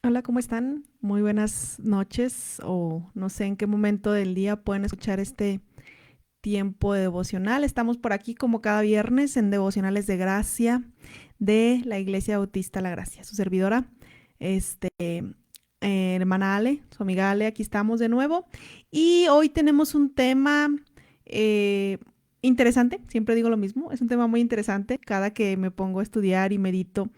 Hola, ¿cómo están? Muy buenas noches o no sé en qué momento del día pueden escuchar este tiempo de devocional. Estamos por aquí como cada viernes en Devocionales de Gracia de la Iglesia Bautista La Gracia. Su servidora, hermana Ale, su amiga Ale, aquí estamos de nuevo. Y hoy tenemos un tema eh, interesante, siempre digo lo mismo, es un tema muy interesante. Cada que me pongo a estudiar y medito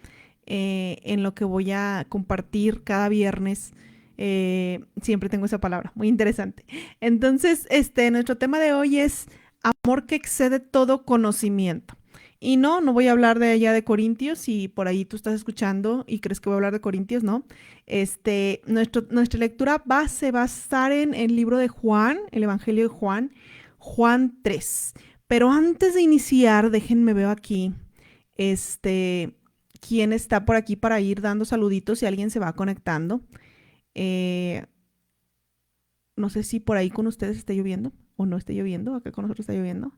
en lo que voy a compartir cada viernes. Siempre tengo esa palabra, muy interesante. Entonces, nuestro tema de hoy es amor que excede todo conocimiento. Y no voy a hablar de allá de Corintios, si por ahí tú estás escuchando y crees que voy a hablar de Corintios, no. Nuestra lectura base va a estar en el libro de Juan, el Evangelio de Juan, Juan 3. Pero antes de iniciar, déjenme ver aquí, este, quién está por aquí para ir dando saluditos si alguien se va conectando. Eh, no sé si por ahí con ustedes está lloviendo o no está lloviendo. Acá con nosotros está lloviendo.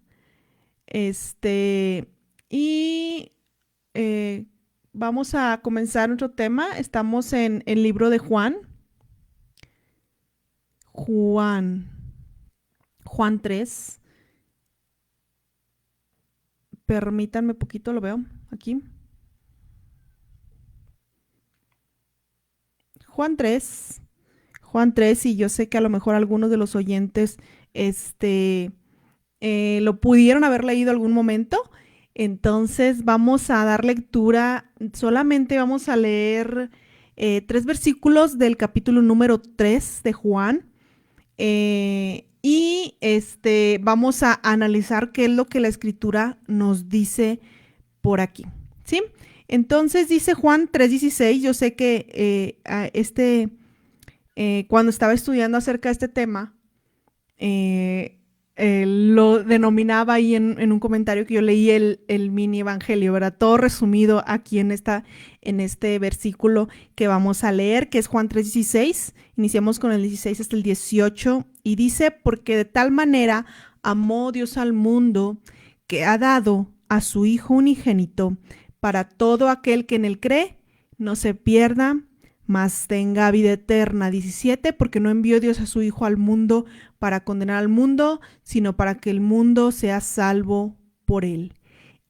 Este, y eh, vamos a comenzar nuestro tema. Estamos en el libro de Juan. Juan. Juan 3. Permítanme poquito, lo veo aquí. Juan 3. Juan 3, y yo sé que a lo mejor algunos de los oyentes este, lo pudieron haber leído algún momento. Entonces vamos a dar lectura, solamente vamos a leer tres versículos del capítulo número 3 de Juan. Y vamos a analizar qué es lo que la escritura nos dice por aquí. ¿Sí? Entonces dice Juan 3:16. Yo sé que cuando estaba estudiando acerca de este tema, eh, lo denominaba ahí en un comentario que yo leí el mini evangelio, ¿verdad? Todo resumido aquí en este versículo que vamos a leer, que es Juan 3:16. Iniciamos con el 16 hasta el 18 y dice: porque de tal manera amó Dios al mundo que ha dado a su Hijo unigénito para todo aquel que en él cree no se pierda, mas tenga vida eterna. 17, porque no envió Dios a su Hijo al mundo para condenar al mundo, sino para que el mundo sea salvo por él.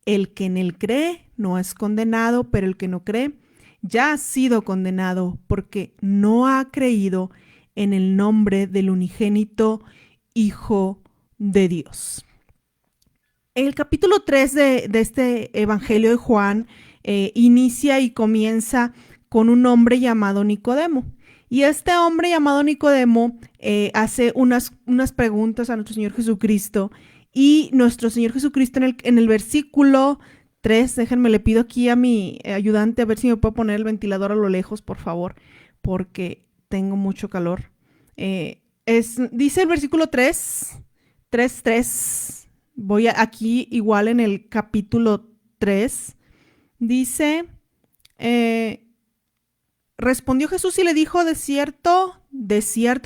El que en él cree no es condenado, pero el que no cree ya ha sido condenado porque no ha creído en el nombre del unigénito Hijo de Dios. El capítulo 3 de este Evangelio de Juan inicia y comienza con un hombre llamado Nicodemo. Y este hombre llamado Nicodemo hace unas preguntas a nuestro Señor Jesucristo. Y nuestro Señor Jesucristo en el versículo 3, déjenme, le pido aquí a mi ayudante a ver si me puedo poner el ventilador a lo lejos, por favor, porque tengo mucho calor. Dice el versículo 3, 3. Voy aquí igual en el capítulo 3. Dice, eh, respondió Jesús y le dijo: de cierto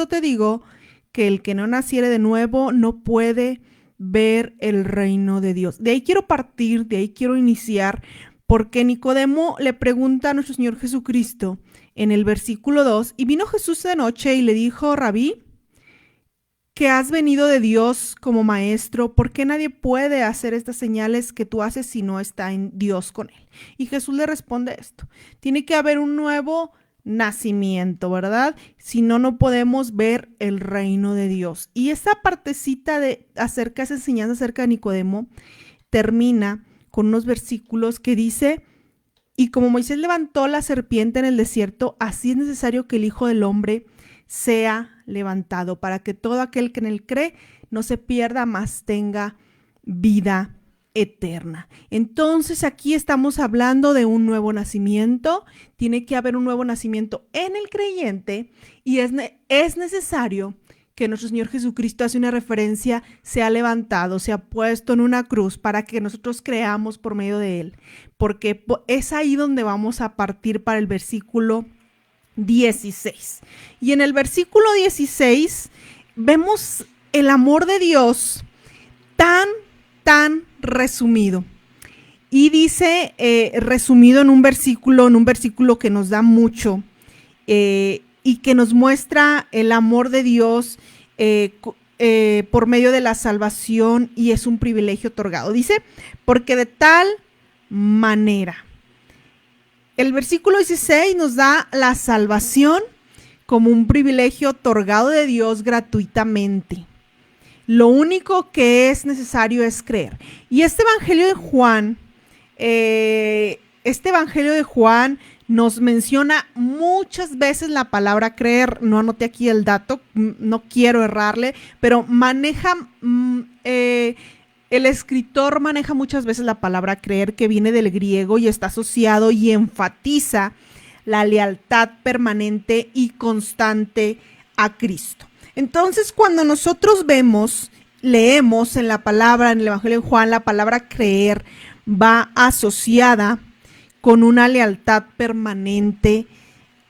te digo, que el que no naciere de nuevo no puede ver el reino de Dios. De ahí quiero partir, de ahí quiero iniciar, porque Nicodemo le pregunta a nuestro Señor Jesucristo en el versículo 2, y vino Jesús de noche y le dijo: Rabí, que has venido de Dios como maestro, ¿por qué nadie puede hacer estas señales que tú haces si no está en Dios con él? Y Jesús le responde esto: tiene que haber un nuevo nacimiento, ¿verdad? Si no, no podemos ver el reino de Dios. Y esa partecita esa enseñanza acerca de Nicodemo termina con unos versículos que dice: y como Moisés levantó la serpiente en el desierto, así es necesario que el Hijo del Hombre sea levantado, para que todo aquel que en él cree no se pierda, mas tenga vida eterna. Entonces aquí estamos hablando de un nuevo nacimiento. Tiene que haber un nuevo nacimiento en el creyente, y es necesario que nuestro Señor Jesucristo hace una referencia: se ha levantado, se ha puesto en una cruz para que nosotros creamos por medio de él, porque es ahí donde vamos a partir para el versículo 16. Y en el versículo 16 vemos el amor de Dios tan resumido. Y dice, resumido en un versículo que nos da mucho. y que nos muestra el amor de Dios por medio de la salvación, y es un privilegio otorgado. Dice, porque de tal manera. El versículo 16 nos da la salvación como un privilegio otorgado de Dios gratuitamente. Lo único que es necesario es creer. Y este Evangelio de Juan nos menciona muchas veces la palabra creer. No anoté aquí el dato, no quiero errarle, pero el escritor maneja muchas veces la palabra creer, que viene del griego y está asociado y enfatiza la lealtad permanente y constante a Cristo. Entonces, cuando nosotros leemos en la palabra, en el Evangelio de Juan, la palabra creer va asociada con una lealtad permanente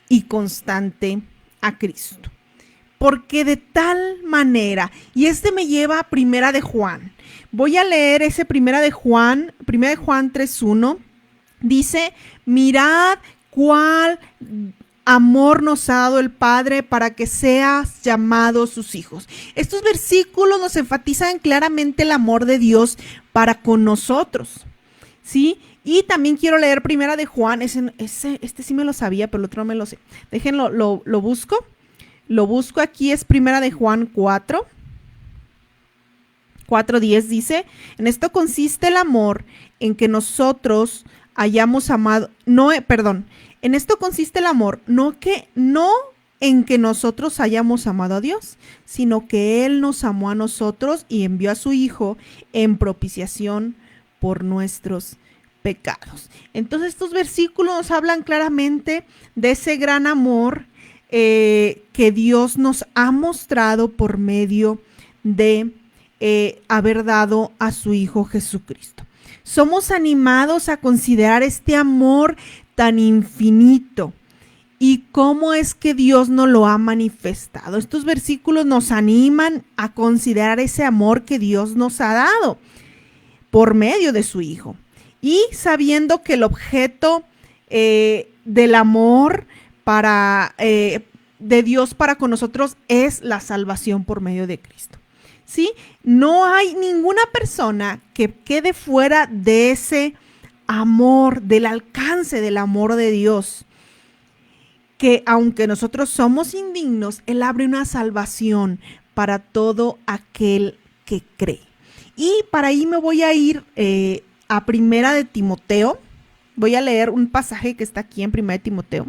y constante a Cristo. Porque de tal manera, y me lleva a Primera de Juan. Voy a leer ese Primera de Juan 3:1. Dice, mirad cuál amor nos ha dado el Padre para que seas llamados sus hijos. Estos versículos nos enfatizan claramente el amor de Dios para con nosotros, ¿sí? Y también quiero leer Primera de Juan, este sí me lo sabía, pero el otro no me lo sé. Déjenlo, lo busco. Lo busco aquí, es Primera de Juan 4:10 dice, en esto consiste el amor, en que nosotros hayamos amado, en esto consiste el amor, no en que nosotros hayamos amado a Dios, sino que Él nos amó a nosotros y envió a su Hijo en propiciación por nuestros pecados. Entonces estos versículos nos hablan claramente de ese gran amor que Dios nos ha mostrado por medio de haber dado a su Hijo Jesucristo. Somos animados a considerar este amor tan infinito y cómo es que Dios nos lo ha manifestado. Estos versículos nos animan a considerar ese amor que Dios nos ha dado por medio de su Hijo, y sabiendo que el objeto del amor de Dios para con nosotros es la salvación por medio de Cristo. ¿Sí? No hay ninguna persona que quede fuera de ese amor, del alcance del amor de Dios, que aunque nosotros somos indignos, Él abre una salvación para todo aquel que cree. Y para ahí me voy a ir a Primera de Timoteo. Voy a leer un pasaje que está aquí en Primera de Timoteo.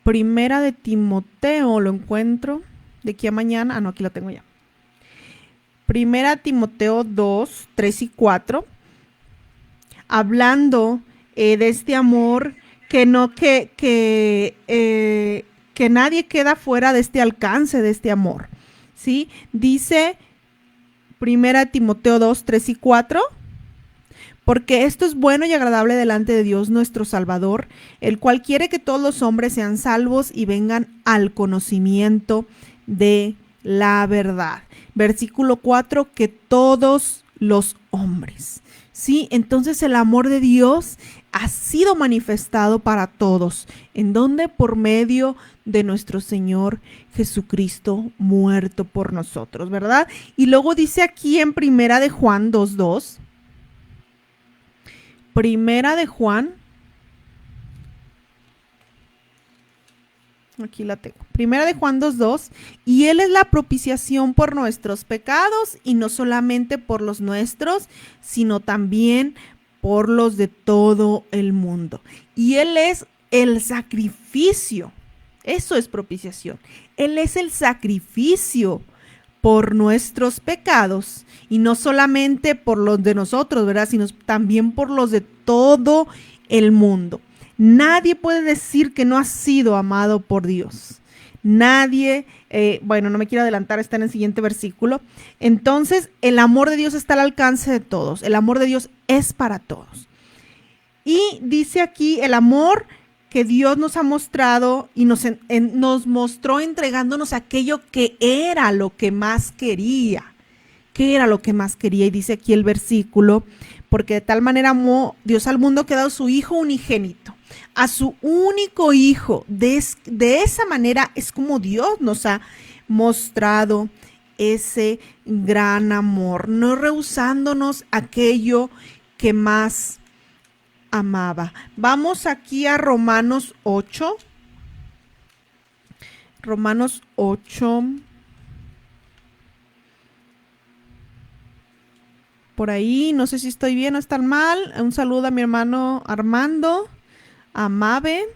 Primera de Timoteo, lo encuentro de aquí a mañana. No, aquí lo tengo ya. Primera Timoteo 2, 3 y 4. Hablando de este amor que nadie queda fuera de este alcance de este amor. ¿Sí? Dice Primera Timoteo 2, 3 y 4. Porque esto es bueno y agradable delante de Dios nuestro Salvador, el cual quiere que todos los hombres sean salvos y vengan al conocimiento de la verdad. Versículo 4, que todos los hombres. Sí, entonces el amor de Dios ha sido manifestado para todos. ¿En dónde? Por medio de nuestro Señor Jesucristo muerto por nosotros, ¿verdad? Y luego dice aquí en Primera de Juan 2:2. Primera de Juan, aquí la tengo, Primera de Juan 2:2, y Él es la propiciación por nuestros pecados, y no solamente por los nuestros, sino también por los de todo el mundo. Y Él es el sacrificio, eso es propiciación. Él es el sacrificio por nuestros pecados, y no solamente por los de nosotros, ¿verdad? Sino también por los de todo el mundo. Nadie puede decir que no ha sido amado por Dios. Nadie, no me quiero adelantar, está en el siguiente versículo. Entonces, el amor de Dios está al alcance de todos. El amor de Dios es para todos. Y dice aquí, el amor que Dios nos ha mostrado y nos mostró entregándonos aquello que era lo que más quería. ¿Qué era lo que más quería? Y dice aquí el versículo, porque de tal manera amó Dios al mundo que ha dado su Hijo unigénito. a su único Hijo. De esa manera es como Dios nos ha mostrado ese gran amor, no rehusándonos aquello que más amaba. Vamos aquí a Romanos 8. Romanos 8. Por ahí, no sé si estoy bien o están mal. Un saludo a mi hermano Armando, a Mabe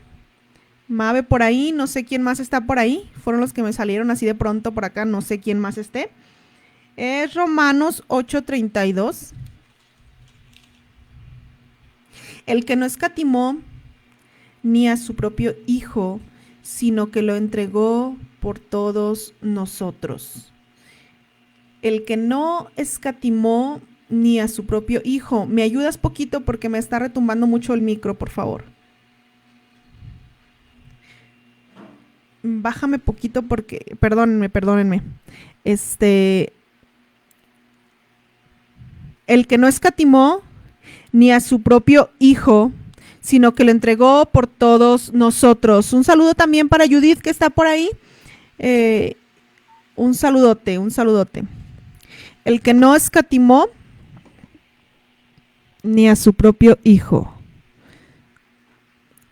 por ahí, no sé quién más está por ahí. Fueron los que me salieron así de pronto por acá, no sé quién más esté. Es Romanos 8:32. El que no escatimó ni a su propio Hijo, sino que lo entregó por todos nosotros. El que no escatimó ni a su propio Hijo. ¿Me ayudas poquito porque me está retumbando mucho el micro, por favor? Bájame poquito porque, perdónenme. El que no escatimó ni a su propio Hijo, sino que lo entregó por todos nosotros. Un saludo también para Judith, que está por ahí. Un saludote. El que no escatimó ni a su propio Hijo.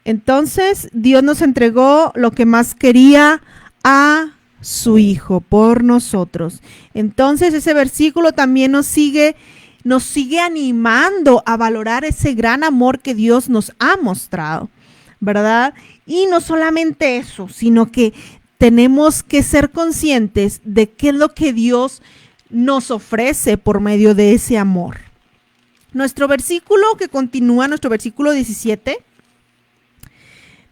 Entonces, Dios nos entregó lo que más quería, a su Hijo por nosotros. Entonces, ese versículo también nos sigue animando a valorar ese gran amor que Dios nos ha mostrado, ¿verdad? Y no solamente eso, sino que tenemos que ser conscientes de qué es lo que Dios nos ofrece por medio de ese amor. Nuestro versículo que continúa, nuestro versículo 17,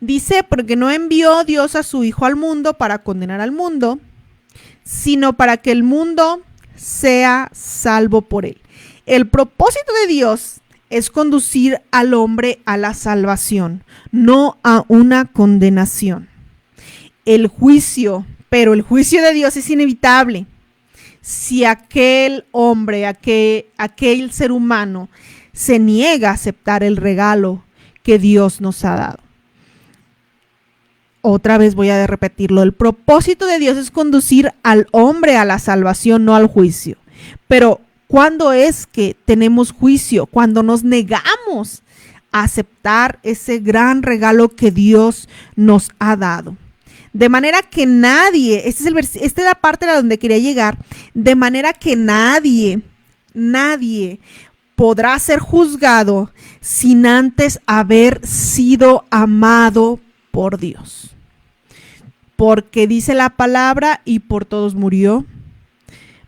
dice: porque no envió Dios a su Hijo al mundo para condenar al mundo, sino para que el mundo sea salvo por él. El propósito de Dios es conducir al hombre a la salvación, no a una condenación. Pero el juicio de Dios es inevitable. Si aquel hombre, aquel ser humano se niega a aceptar el regalo que Dios nos ha dado. Otra vez voy a repetirlo. El propósito de Dios es conducir al hombre a la salvación, no al juicio. Pero ¿cuándo es que tenemos juicio? Cuando nos negamos a aceptar ese gran regalo que Dios nos ha dado. De manera que nadie, esta es la parte a donde quería llegar, de manera que nadie podrá ser juzgado sin antes haber sido amado por Dios. Porque dice la palabra: y por todos murió.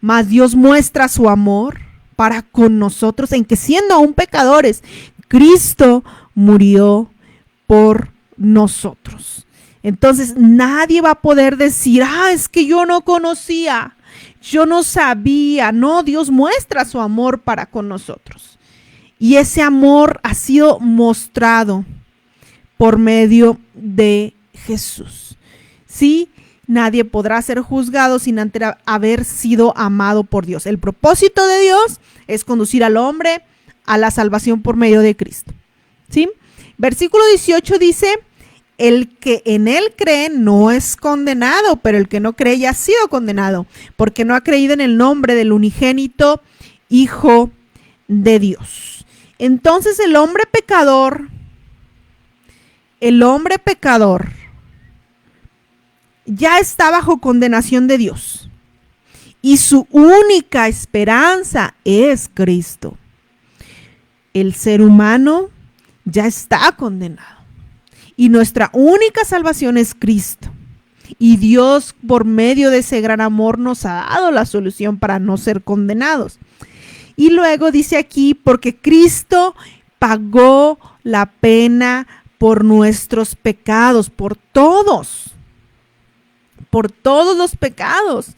Mas Dios muestra su amor para con nosotros en que, siendo aún pecadores, Cristo murió por nosotros. Entonces nadie va a poder decir: es que yo no conocía, yo no sabía. No, Dios muestra su amor para con nosotros. Y ese amor ha sido mostrado por medio de Jesús. Sí, nadie podrá ser juzgado sin antes haber sido amado por Dios. El propósito de Dios es conducir al hombre a la salvación por medio de Cristo. ¿Sí? Versículo 18 dice: el que en él cree no es condenado, pero el que no cree ya ha sido condenado, porque no ha creído en el nombre del unigénito Hijo de Dios. Entonces el hombre pecador ya está bajo condenación de Dios, y su única esperanza es Cristo. El ser humano ya está condenado, y nuestra única salvación es Cristo. Y Dios, por medio de ese gran amor, nos ha dado la solución para no ser condenados. Y luego dice aquí: porque Cristo pagó la pena por nuestros pecados, por todos los pecados.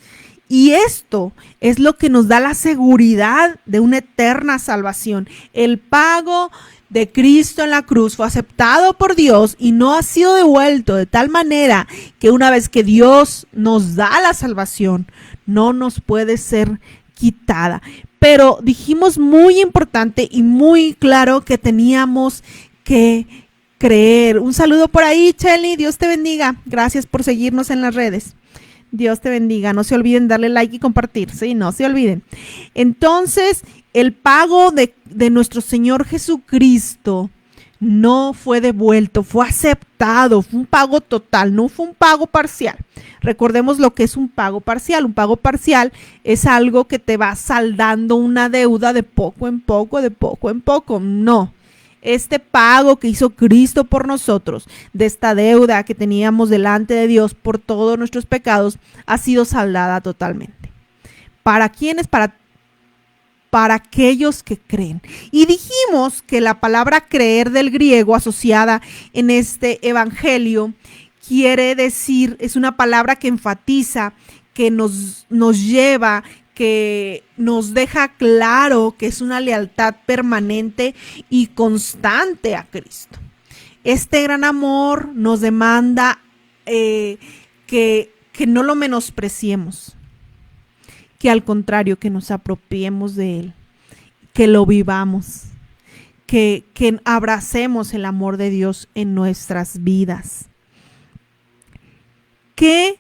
Y esto es lo que nos da la seguridad de una eterna salvación. El pago de Cristo en la cruz fue aceptado por Dios y no ha sido devuelto, de tal manera que una vez que Dios nos da la salvación, no nos puede ser quitada. Pero dijimos muy importante y muy claro que teníamos que creer. Un saludo por ahí, Chelly, Dios te bendiga. Gracias por seguirnos en las redes. Dios te bendiga. No se olviden darle like y compartir, sí, no se olviden. Entonces, el pago de nuestro Señor Jesucristo no fue devuelto, fue aceptado, fue un pago total, no fue un pago parcial. Recordemos lo que es un pago parcial. Un pago parcial es algo que te va saldando una deuda de poco en poco, de poco en poco. No. Este pago que hizo Cristo por nosotros, de esta deuda que teníamos delante de Dios por todos nuestros pecados, ha sido saldada totalmente. ¿Para quiénes? Para aquellos que creen. Y dijimos que la palabra creer del griego asociada en este evangelio quiere decir, es una palabra que enfatiza, que nos lleva, que nos deja claro que es una lealtad permanente y constante a Cristo. Este gran amor nos demanda que no lo menospreciemos, que al contrario, que nos apropiemos de él, que lo vivamos, que abracemos el amor de Dios en nuestras vidas. Que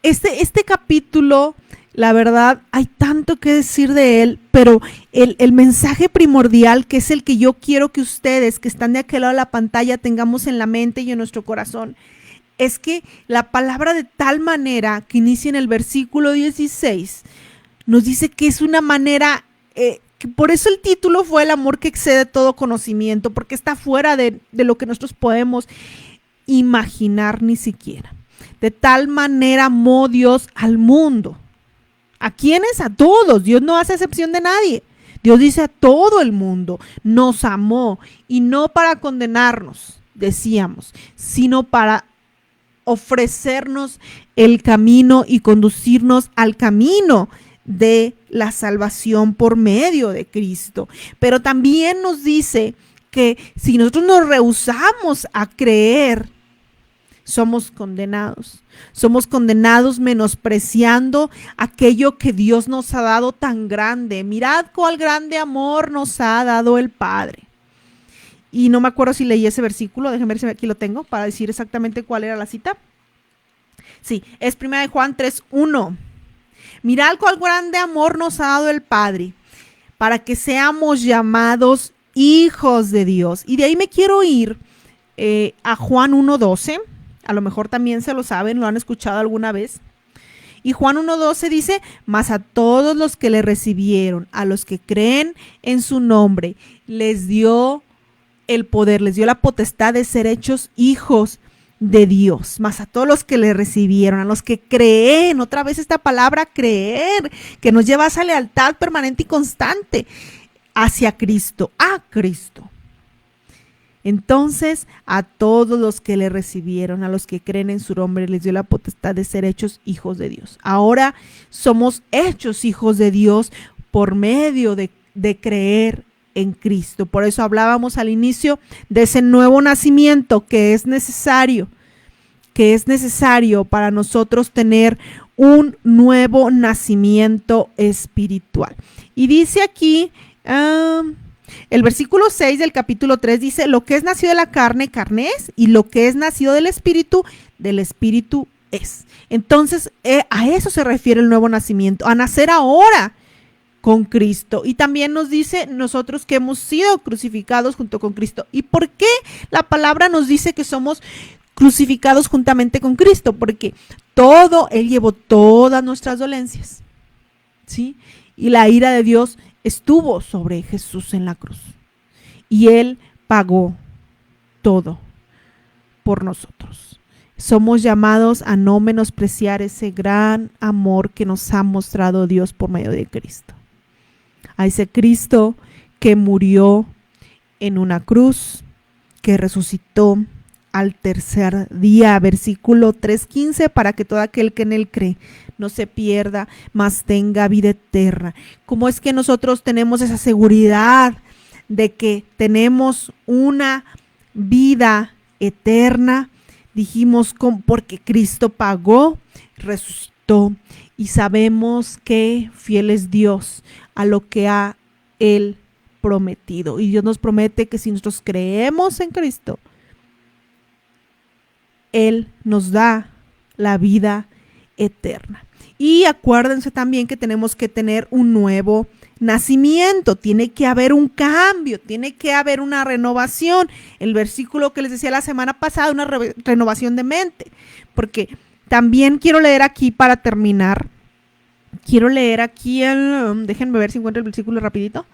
este capítulo, la verdad, hay tanto que decir de él, pero el mensaje primordial, que es el que yo quiero que ustedes que están de aquel lado de la pantalla tengamos en la mente y en nuestro corazón, es que la palabra, de tal manera que inicia en el versículo 16, nos dice que es una manera, que por eso el título fue El amor que excede todo conocimiento, porque está fuera de lo que nosotros podemos imaginar ni siquiera. De tal manera amó Dios al mundo. ¿A quiénes? A todos. Dios no hace excepción de nadie. Dios dice a todo el mundo. Nos amó, y no para condenarnos, decíamos, sino para ofrecernos el camino y conducirnos al camino de la salvación por medio de Cristo. Pero también nos dice que si nosotros nos rehusamos a creer, somos condenados. Somos condenados menospreciando aquello que Dios nos ha dado tan grande. Mirad cuál grande amor nos ha dado el Padre. Y no me acuerdo si leí ese versículo, déjenme ver si aquí lo tengo para decir exactamente cuál era la cita. Sí, es 1 Juan 3:1. Mirad cuál grande amor nos ha dado el Padre, para que seamos llamados hijos de Dios. Y de ahí me quiero ir a Juan 1:12. A lo mejor también se lo saben, lo han escuchado alguna vez. Y Juan 1:12 dice: mas a todos los que le recibieron, a los que creen en su nombre, les dio el poder, les dio la potestad de ser hechos hijos de Dios. Mas a todos los que le recibieron, a los que creen, otra vez esta palabra creer, que nos lleva a esa lealtad permanente y constante hacia Cristo, a Cristo. Entonces, a todos los que le recibieron, a los que creen en su nombre, les dio la potestad de ser hechos hijos de Dios. Ahora somos hechos hijos de Dios por medio de creer en Cristo. Por eso hablábamos al inicio de ese nuevo nacimiento que es necesario para nosotros tener un nuevo nacimiento espiritual. Y dice aquí, el versículo 6 del capítulo 3 dice: lo que es nacido de la carne, carne es, y lo que es nacido del espíritu es. Entonces, a eso se refiere el nuevo nacimiento, a nacer ahora con Cristo. Y también nos dice nosotros que hemos sido crucificados junto con Cristo. ¿Y por qué la palabra nos dice que somos crucificados juntamente con Cristo? Porque Él llevó todas nuestras dolencias, ¿sí? Y la ira de Dios estuvo sobre Jesús en la cruz. Y Él pagó todo por nosotros. Somos llamados a no menospreciar ese gran amor que nos ha mostrado Dios por medio de Cristo. A ese Cristo que murió en una cruz, que resucitó al tercer día, versículo 3:15, para que todo aquel que en él cree no se pierda, mas tenga vida eterna. ¿Cómo es que nosotros tenemos esa seguridad de que tenemos una vida eterna? Dijimos, porque Cristo pagó, resucitó, y sabemos que fiel es Dios a lo que ha Él prometido. Y Dios nos promete que si nosotros creemos en Cristo, Él nos da la vida eterna. Y acuérdense también que tenemos que tener un nuevo nacimiento, tiene que haber un cambio, tiene que haber una renovación. El versículo que les decía la semana pasada, una renovación de mente, porque también quiero leer aquí para terminar, quiero leer aquí déjenme ver si encuentro el versículo rapidito.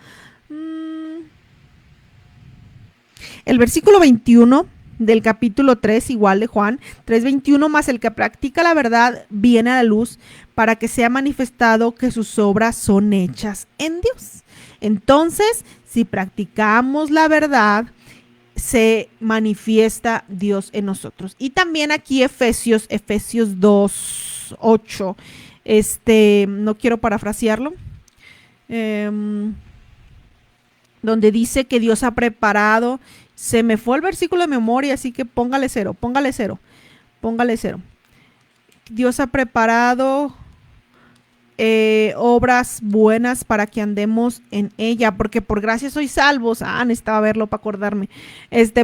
El versículo 21 del capítulo 3, igual de Juan 3:21, más el que practica la verdad viene a la luz para que sea manifestado que sus obras son hechas en Dios. Entonces, si practicamos la verdad, se manifiesta Dios en nosotros. Y también aquí Efesios 2:8, no quiero parafrasearlo, donde dice que Dios ha preparado. Se me fue el versículo de memoria, así que póngale cero. Dios ha preparado obras buenas para que andemos en ella, porque por gracia sois salvos. Necesitaba verlo para acordarme.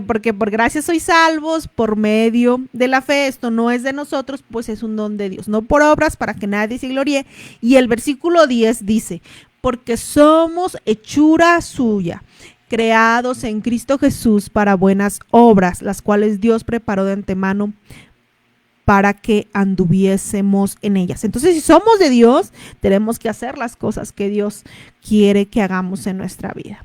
Porque por gracia sois salvos por medio de la fe. Esto no es de nosotros, pues es un don de Dios, no por obras para que nadie se gloríe. Y el versículo 10 dice, porque somos hechura suya, creados en Cristo Jesús para buenas obras, las cuales Dios preparó de antemano para que anduviésemos en ellas. Entonces, si somos de Dios, tenemos que hacer las cosas que Dios quiere que hagamos en nuestra vida.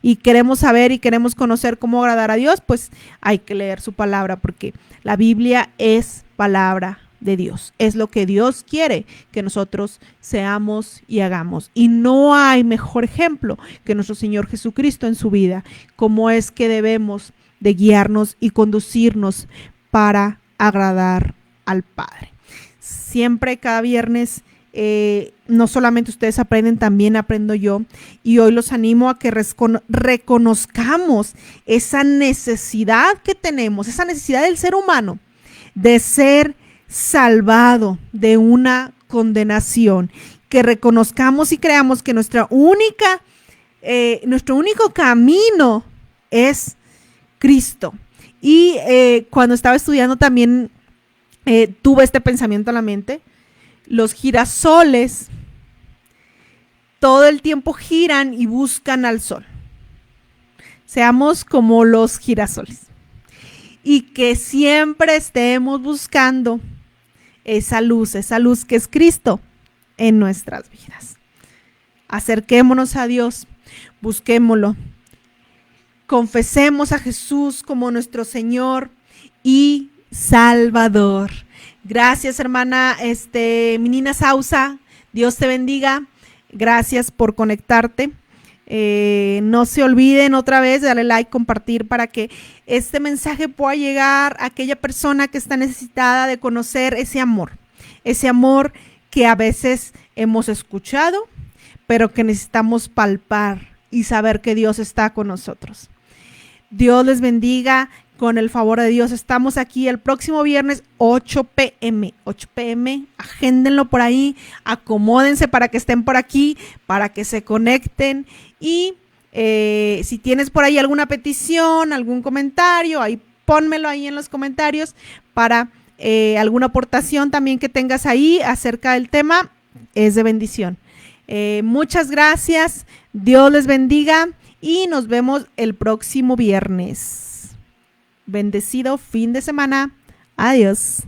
Y queremos saber y queremos conocer cómo agradar a Dios, pues hay que leer su palabra, porque la Biblia es palabra de Dios. Es lo que Dios quiere que nosotros seamos y hagamos. Y no hay mejor ejemplo que nuestro Señor Jesucristo en su vida, cómo es que debemos de guiarnos y conducirnos para agradar al Padre. Siempre, cada viernes, no solamente ustedes aprenden, también aprendo yo, y hoy los animo a que reconozcamos esa necesidad que tenemos, esa necesidad del ser humano de ser salvado de una condenación, que reconozcamos y creamos que nuestro único camino es Cristo. Y cuando estaba estudiando también tuve este pensamiento en la mente: los girasoles todo el tiempo giran y buscan al sol. Seamos como los girasoles y que siempre estemos buscando esa luz que es Cristo en nuestras vidas. Acerquémonos a Dios, busquémoslo, confesemos a Jesús como nuestro Señor y Salvador. Gracias, hermana Menina Sausa, Dios te bendiga, gracias por conectarte. No se olviden otra vez de darle like, compartir, para que este mensaje pueda llegar a aquella persona que está necesitada de conocer ese amor que a veces hemos escuchado, pero que necesitamos palpar y saber que Dios está con nosotros. Dios les bendiga. Con el favor de Dios, estamos aquí el próximo viernes 8 p.m. Agéndenlo por ahí, acomódense para que estén por aquí, para que se conecten. Y si tienes por ahí alguna petición, algún comentario, ahí pónmelo ahí en los comentarios, para alguna aportación también que tengas ahí acerca del tema, es de bendición. Muchas gracias, Dios les bendiga y nos vemos el próximo viernes. Bendecido fin de semana. Adiós.